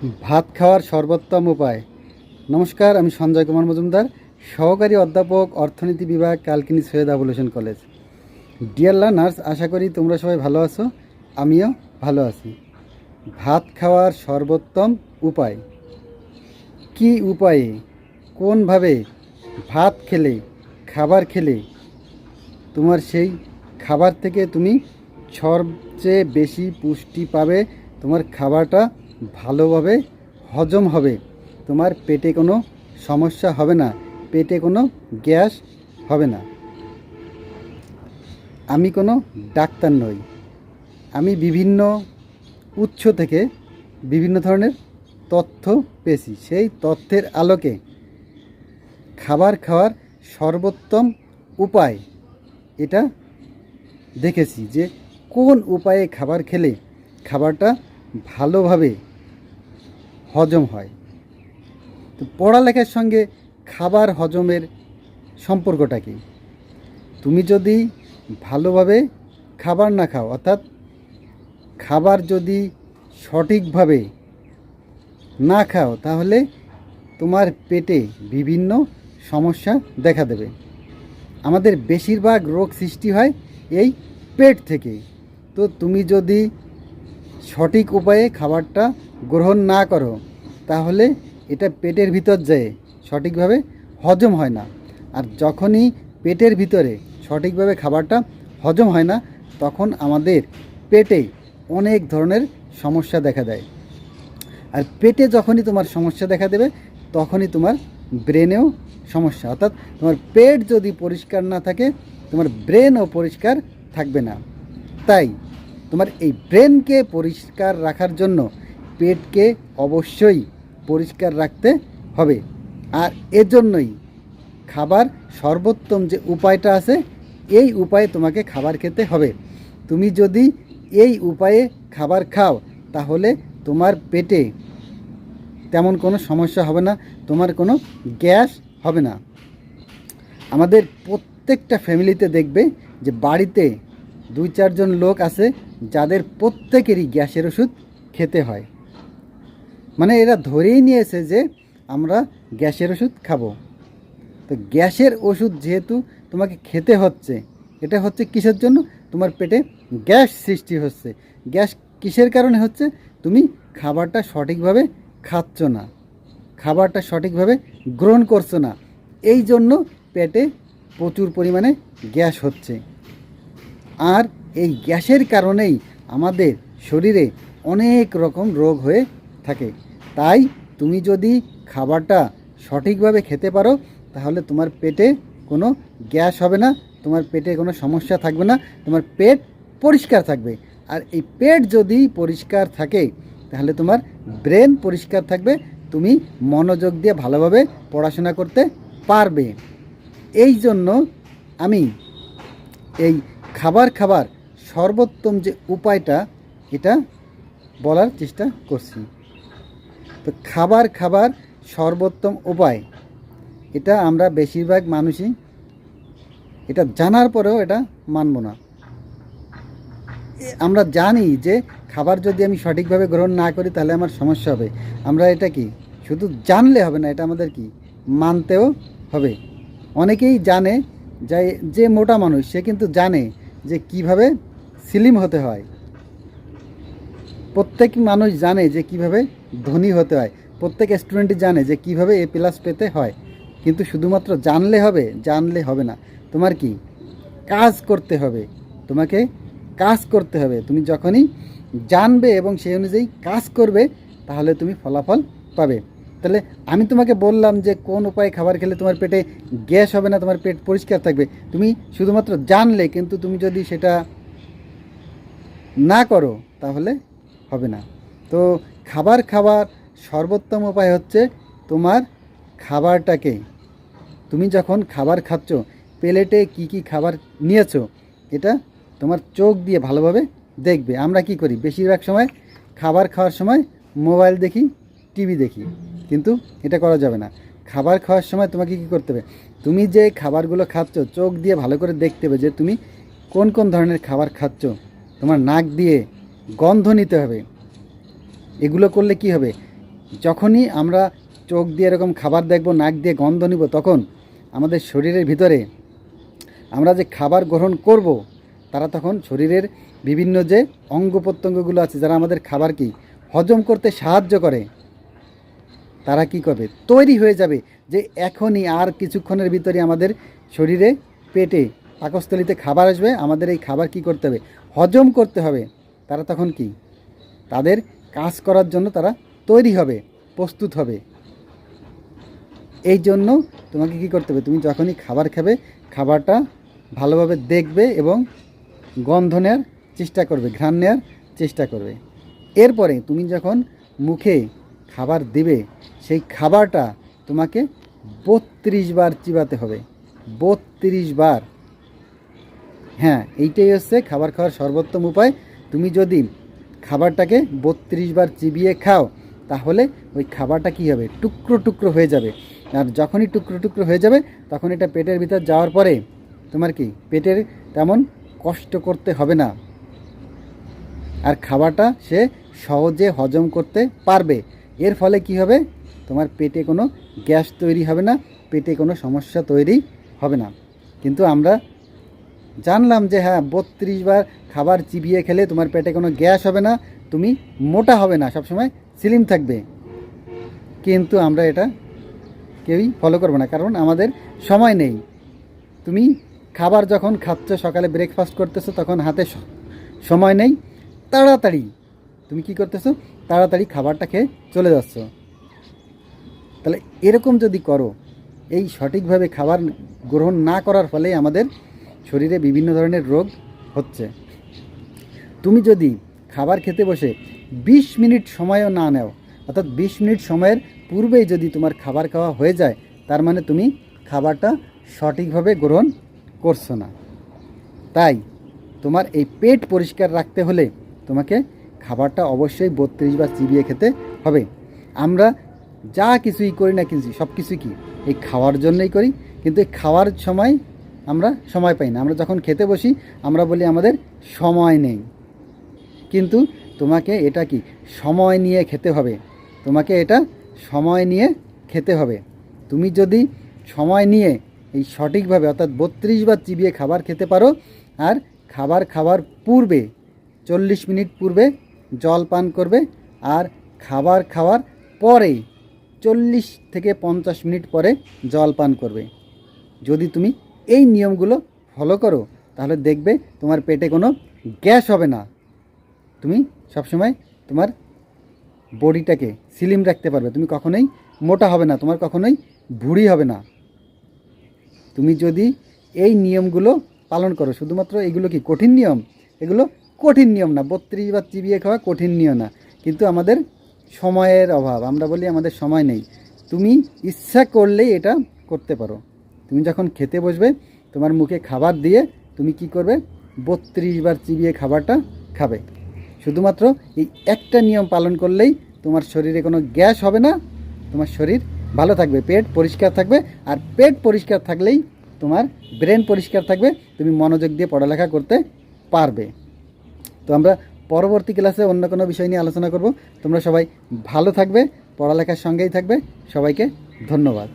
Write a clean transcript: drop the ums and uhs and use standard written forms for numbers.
ভাত খাওয়ার সর্বোত্তম উপায়। নমস্কার, আমি সঞ্জয় কুমার মজুমদার, সহকারী অধ্যাপক, অর্থনীতি বিভাগ, Kalkini Syed Abul Hossain college. Dear learners, আশা করি তোমরা সবাই ভালো আছো, আমিও ভালো আছি। ভাত খাওয়ার সর্বোত্তম উপায় কি? উপায়ে, কোনভাবে ভাত খেলে, খাবার খেলে তোমার সেই খাবার থেকে তুমি সবচেয়ে বেশি পুষ্টি পাবে, তোমার খাবারটা ভালোভাবে হজম হবে, তোমার পেটে কোনো সমস্যা হবে না, পেটে কোনো গ্যাস হবে না। আমি কোনো ডাক্তার নই, আমি বিভিন্ন উৎস থেকে বিভিন্ন ধরনের তথ্য পেয়েছি। সেই তথ্যের আলোকে খাবার খাওয়ার সর্বোত্তম উপায় এটা দেখেছি যে কোন উপায়ে খাবার খেলে খাবারটা ভালোভাবে হজম হয়। তো পড়ালেখার সঙ্গে খাবার হজমের সম্পর্কটা কি? তুমি যদি ভালোভাবে খাবার না খাও, অর্থাৎ খাবার যদি সঠিকভাবে না খাও, তাহলে তোমার পেটে বিভিন্ন সমস্যা দেখা দেবে। আমাদের বেশিরভাগ রোগ সৃষ্টি হয় এই পেট থেকে। তো তুমি যদি সঠিক উপায়ে খাবারটা গ্রহণ না করো, তাহলে এটা পেটের ভিতর যায় সঠিকভাবে হজম হয় না। আর যখনই পেটের ভিতরে সঠিকভাবে খাবারটা হজম হয় না, তখন আমাদের পেটে অনেক ধরনের সমস্যা দেখা দেয়। আর পেটে যখনই তোমার সমস্যা দেখা দেবে, তখনই তোমার ব্রেনেও সমস্যা। অর্থাৎ তোমার পেট যদি পরিষ্কার না থাকে, তোমার ব্রেনও পরিষ্কার থাকবে না। তাই তোমার এই ব্রেনকে পরিষ্কার রাখার জন্য পেটকে অবশ্যই পরিষ্কার রাখতে হবে। আর এজন্যই খাবার সর্বোত্তম যে উপায়টা আছে, এই উপায়ে তোমাকে খাবার খেতে হবে। তুমি যদি এই উপায়ে খাবার খাও, তাহলে তোমার পেটে তেমন কোনো সমস্যা হবে না, তোমার কোনো গ্যাস হবে না। আমাদের প্রত্যেকটা ফ্যামিলিতে দেখবে যে বাড়িতে 2-4 জন লোক আছে যাদের প্রত্যেকেরই গ্যাসের ওষুধ খেতে হয়। মানে এরা ধরেই নিয়েছে যে আমরা গ্যাসের ওষুধ খাবো। তো গ্যাসের ওষুধ যেহেতু তোমাকে খেতে হচ্ছে, এটা হচ্ছে কিসের জন্য? তোমার পেটে গ্যাস সৃষ্টি হচ্ছে। গ্যাস কিসের কারণে হচ্ছে? তুমি খাবারটা সঠিকভাবে খাচ্ছ না, খাবারটা সঠিকভাবে গ্রহণ করছো না, এই জন্য পেটে প্রচুর পরিমাণে গ্যাস হচ্ছে। আর এই গ্যাসের কারণেই আমাদের শরীরে অনেক রকম রোগ হয়ে থাকে। তাই তুমি যদি খাবারটা সঠিকভাবে খেতে পারো, তাহলে তোমার পেটে কোনো গ্যাস হবে না, তোমার পেটে কোনো সমস্যা থাকবে না, তোমার পেট পরিষ্কার থাকবে। আর এই পেট যদি পরিষ্কার থাকে, তাহলে তোমার ব্রেন পরিষ্কার থাকবে, তুমি মনোযোগ দিয়ে ভালোভাবে পড়াশোনা করতে পারবে। এই জন্য আমি এই খাবার সর্বোত্তম যে উপায়টা, এটা বলার চেষ্টা করছি। তো খাবার সর্বোত্তম উপায়, এটা আমরা বেশিরভাগ মানুষই এটা জানার পরেও এটা মানব না। আমরা জানি যে খাবার যদি আমি সঠিকভাবে গ্রহণ না করি, তাহলে আমার সমস্যা হবে। আমরা এটা কি শুধু জানলে হবে না, এটা আমাদের কি মানতেও হবে। অনেকেই জানে, যে মোটা মানুষ সে কিন্তু জানে যে কিভাবে স্লিম হতে হয়। প্রত্যেক মানুষ জানে যে কিভাবে ধনী হতে হয়, প্রত্যেক স্টুডেন্টই জানে যে কিভাবে A+ পেতে হয়। কিন্তু শুধুমাত্র জানলে হবে না, তোমার কি কাজ করতে হবে, তোমাকে কাজ করতে হবে। তুমি যখনই জানবে এবং সেই অনুযায়ী কাজ করবে, তাহলে তুমি ফলাফল পাবে। তাহলে আমি তোমাকে বললাম যে কোন উপায়ে খাবার খেলে তোমার পেটে গ্যাস হবে না, তোমার পেট পরিষ্কার থাকবে। তুমি শুধুমাত্র জানলে, কিন্তু তুমি যদি সেটা না করো, তাহলে হবে না। তো খাবার সর্বোত্তম উপায় হচ্ছে তোমার খাবারটাকে, তুমি যখন খাবার খাচ্ছ, প্লেটে কি কি খাবার নিয়েছো, এটা তোমার চোখ দিয়ে ভালোভাবে দেখবে। আমরা কি করি? বেশিরভাগ সময় খাবার খাওয়ার সময় মোবাইল দেখি, টিভি দেখি, কিন্তু এটা করা যাবে না। খাবার খাওয়ার সময় তোমাকে কী করতে হবে? তুমি যে খাবারগুলো খাচ্ছ, চোখ দিয়ে ভালো করে দেখতে হবে যে তুমি কোন কোন ধরনের খাবার খাচ্ছ। তোমার নাক দিয়ে গন্ধ নিতে হবে। এগুলো করলে কি হবে? যখনই আমরা চোখ দিয়ে এরকম খাবার দেখব, নাক দিয়ে গন্ধ নিব, তখন আমাদের শরীরের ভিতরে আমরা যে খাবার গ্রহণ করব তারা তখন শরীরের বিভিন্ন যে অঙ্গ প্রত্যঙ্গগুলো আছে যারা আমাদের খাবার কি হজম করতে সাহায্য করে, তারা কি করবে, তৈরি হয়ে যাবে যে এখনই আর কিছুক্ষণের ভিতরে আমাদের শরীরে পেটে পাকস্থলিতে খাবার আসবে, আমাদের এই খাবার কি করতে হবে, হজম করতে হবে। তারা তখন কি তাদের কাজ করার জন্য তারা তৈরি হবে, প্রস্তুত হবে। এই জন্য তোমাকে কি করতে হবে, তুমি যখনই খাবার খাবে খাবারটা ভালোভাবে দেখবে এবং গন্ধ নেওয়ার চেষ্টা করবে, ঘ্রাণ নেওয়ার চেষ্টা করবে। এরপরে তুমি যখন মুখে খাবার দিবে সেই খাবারটা তোমাকে 32 বার চিবাতে হবে, 32 বার। হ্যাঁ, এইটাই হচ্ছে খাবার খাওয়ার সর্বোত্তম উপায়। তুমি যদি খাবারটাকে 32 বার চিবিয়ে খাও তাহলে ওই খাবারটা কী হবে, টুকরো টুকরো হয়ে যাবে। আর যখনই টুকরো টুকরো হয়ে যাবে তখন এটা পেটের ভিতর যাওয়ার পরে তোমার কি পেটের তেমন কষ্ট করতে হবে না, আর খাবারটা সে সহজে হজম করতে পারবে। এর ফলে কি হবে, তোমার পেটে কোনো গ্যাস তৈরি হবে না, পেটে কোনো সমস্যা তৈরি হবে না। কিন্তু আমরা জানলাম যে হ্যাঁ 32 বার খাবার চিবিয়ে খেলে তোমার পেটে কোনো গ্যাস হবে না, তুমি মোটা হবে না, সবসময় স্লিম থাকবে। কিন্তু আমরা এটা কেউই ফলো করবো না, কারণ আমাদের সময় নেই। তুমি খাবার যখন খাচ্ছ, সকালে ব্রেকফাস্ট করতেছো, তখন হাতে সময় নেই, তাড়াতাড়ি তুমি কি করতেছো, তাড়াতাড়ি খাবারটা খেয়ে চলে যাচ্ছ। তাহলে এরকম যদি করো, এই সঠিকভাবে খাবার গ্রহণ না করার ফলে আমাদের শরীরে বিভিন্ন ধরনের রোগ হচ্ছে। তুমি যদি খাবার খেতে বসে 20 মিনিট সময়ও না নাও, অর্থাৎ 20 মিনিট সময়ের পূর্বেই যদি তোমার খাবার খাওয়া হয়ে যায়, তার মানে তুমি খাবারটা সঠিকভাবে গ্রহণ করছো না। তাই তোমার এই পেট পরিষ্কার রাখতে হলে তোমাকে খাবারটা অবশ্যই 32 বার চিবিয়ে খেতে হবে। আমরা যা কিছুই করি না কিছু সব কিছুই কি এই খাওয়ার জন্যই করি, কিন্তু এই খাওয়ার সময় আমরা সময় পাই না। আমরা যখন খেতে বসি আমরা বলি আমাদের সময় নেই, কিন্তু তোমাকে এটা কি সময় নিয়ে খেতে হবে, তোমাকে এটা সময় নিয়ে খেতে হবে। তুমি যদি সময় নিয়ে এই সঠিকভাবে অর্থাৎ 32 বার চিবিয়ে খাবার খেতে পারো, আর খাবার খাওয়ার পূর্বে 40 মিনিট পূর্বে জল পান করবে, আর খাবার খাওয়ার পরে 40 থেকে 50 মিনিট পরে জল পান করবে। যদি তুমি এই নিয়মগুলো ফলো করো তাহলে দেখবে তোমার পেটে কোনো গ্যাস হবে না, তুমি সবসময় তোমার বডিটাকে স্লিম রাখতে পারবে, তুমি কখনোই মোটা হবে না, তোমার কখনোই ভুঁড়ি হবে না। তুমি যদি এই নিয়মগুলো পালন করো, শুধুমাত্র এগুলো কি কঠিন নিয়ম, এগুলো কঠিন নিয়ম না, 32 বার চিবিয়ে খাওয়া কঠিন নিয়ম না, কিন্তু আমাদের সময়ের অভাব, আমরা বলি আমাদের সময় নেই। তুমি ইচ্ছা করলেই এটা করতে পারো। তুমি যখন খেতে বসবে তোমার মুখে খাবার দিয়ে তুমি কি করবে, 32 বার চিবিয়ে খাবারটা খাবে। শুধুমাত্র এই একটা নিয়ম পালন করলেই তোমার শরীরে কোনো গ্যাস হবে না, তোমার শরীর ভালো থাকবে, পেট পরিষ্কার থাকবে, আর পেট পরিষ্কার থাকলেই তোমার ব্রেন পরিষ্কার থাকবে, তুমি মনোযোগ দিয়ে পড়ালেখা করতে পারবে। তো আমরা পরবর্তী ক্লাসে অন্য কোনো বিষয় নিয়ে আলোচনা করব। তোমরা সবাই ভালো থাকবে, পড়ালেখার সঙ্গেই থাকবে। সবাইকে ধন্যবাদ।